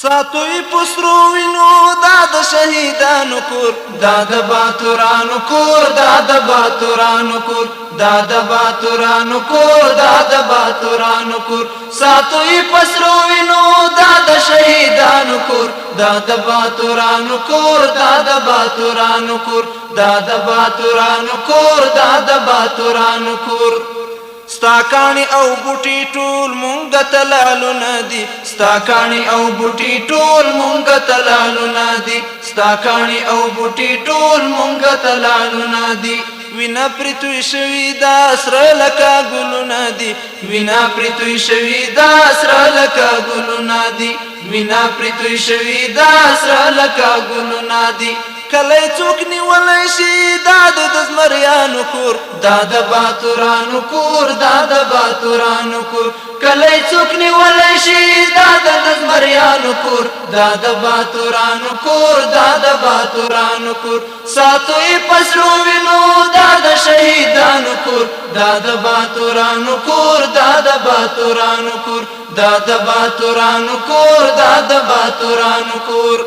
ساتوی پسرو وینو دا د شهیدانو کور، دا د باتورانو کور، دا د باتورانو کور، دا د باتورانو کور، دا د باتورانو کور. ساتوی پسرو وینو دا د شهیدانو کور، دا د باتورانو کور، دا د باتورانو کور، دا د باتورانو کور، دا د باتورانو کور. ستا کاڼي او بوټي ټول مونږ ته لالونه دي، ستا کاڼي او بوټي ټول مونږ ته لالونه دي، ستا کاڼي او بوټي ټول مونږ ته لالونه دي. وینا پرې توی شوي دا سره لکه ګلونه دي، وینا پرې توی شوي دا سره لکه ګلونه دي، وینا پرې توی شوي دا سره لکه ګلونه دي. کله څوک نیولی شي دا د زمریانو کور، دا د باتورانو کور، دا د باتورانو کور. کله څوک نیولی شي دا د زمریانو کور، دا د باتورانو کور، دا د باتورانو کور. ساتوی پسرو وینو دا د شهیدانو کور، دا د باتورانو کور، دا د باتورانو کور، دا د باتورانو کور، دا د باتورانو کور.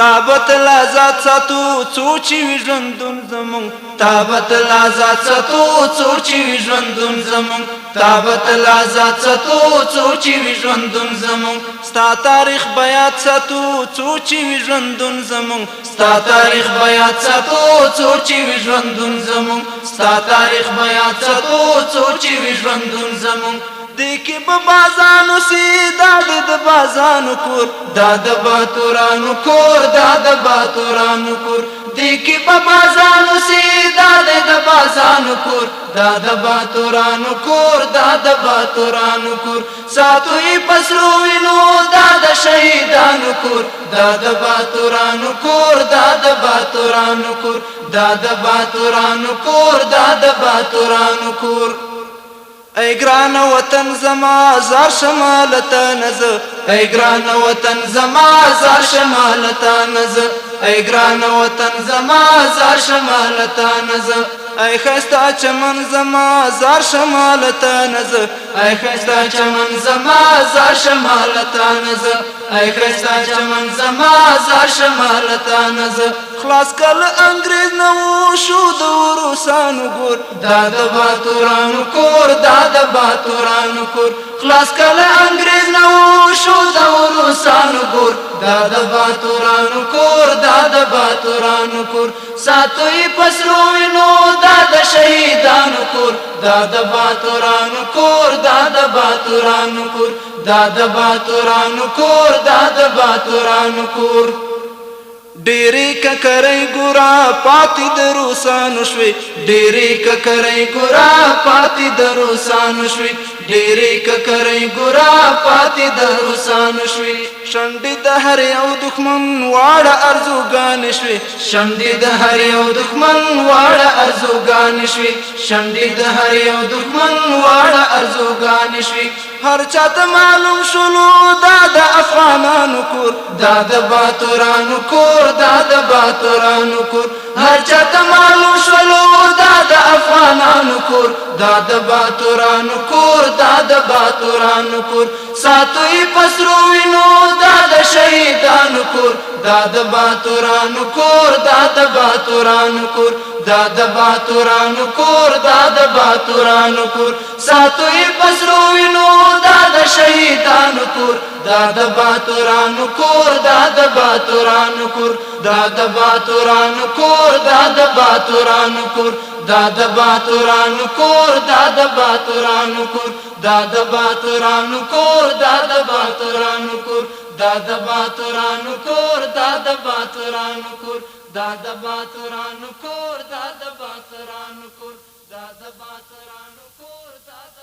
تابت لازات ساتو څو چې وي ژوندون زمونږ، تابت لازات ساتو څو چې وي ژوندون زمونږ، تابت لازات ساتو څو چې وي ژوندون زمونږ. ستا تاریخ بیات ساتو څو چې وي ژوندون زمونږ، ستا تاریخ بیات ساتو څو چې وي ژوندون زمونږ، ستا تاریخ بیات ساتو څو چې وي ژوندون زمونږ. دیکی با بازانو سی دا د بازانو کور، دا د باتورانو کور، دا د باتورانو کور. دیکی با بازانو سی دا د بازانو کور، دا د باتورانو کور، دا د باتورانو کور. ساتوی پسرو وینو دا د شهیدانو کور، دا د باتورانو کور، دا د باتورانو کور، دا د باتورانو کور، دا د باتورانو کور. ای ګران وطن زما زار شمالته نزه، ای ګران وطن زما زار شمالته نزه، ای ګران وطن زما زار شمالته نزه. ای خستا چمن زما زار شمالته نزه، ای خستا چمن زما زار شمالته نزه، ای خستا چمن زما زار شمالته نزه. خلاص کله انګریز نه و شو د روسانو ګور، دا د باتورانو کور، دا د باتورانو کور. خلاص کله انګریز نه و شو د روسانو ګور، دا د باتورانو کور، دا د باتورانو کور. ساتوی پسرو وینو دا د شهیدانو کور، دا د باتورانو کور، دا د باتورانو کور، دا د باتورانو کور، دا د باتورانو کور. ډېرې ککرۍ ګورا پاتې د روسانو شوې، ډېرې ککرۍ ګورا پاتې د روسانو شوې، ډېرې ککرۍ ګورا پاتې د روسانو شوې. شنډې د هر یو دښمن واړه ارزوګانې شوې، شنډې د هر یو دښمن واړه ارزوګانې شوې، شنډې د هر یو دښمن واړه ارزوګانې شوې. هر چاته معلوم شولو دا د افغانانو کور، دا د باتورانو کور، دا د باتورانو کور. هر چاته معلوم شولو دا د افغانانو کور، دا د باتورانو کور، دا د باتورانو کور. ساتوی پسرو وینو دا د شهیدانو کور، دا د باتورانو کور، دا د باتورانو کور، دا د باتورانو کور، دا د باتورانو کور. ساتوی پسرو وینو دا د شهیدانو کور، دا د باتورانو کور، دا د باتورانو کور، دا د باتورانو کور، دا د باتورانو کور، دا د باتورانو کور، دا د باتورانو کور، دا د باتورانو کور، دا د باتورانو کور، دا د باتورانو کور، دا د باتورانو کور، دا د باتورانو کور، دا د باتورانو کور، دا د باتورانو کور، دا د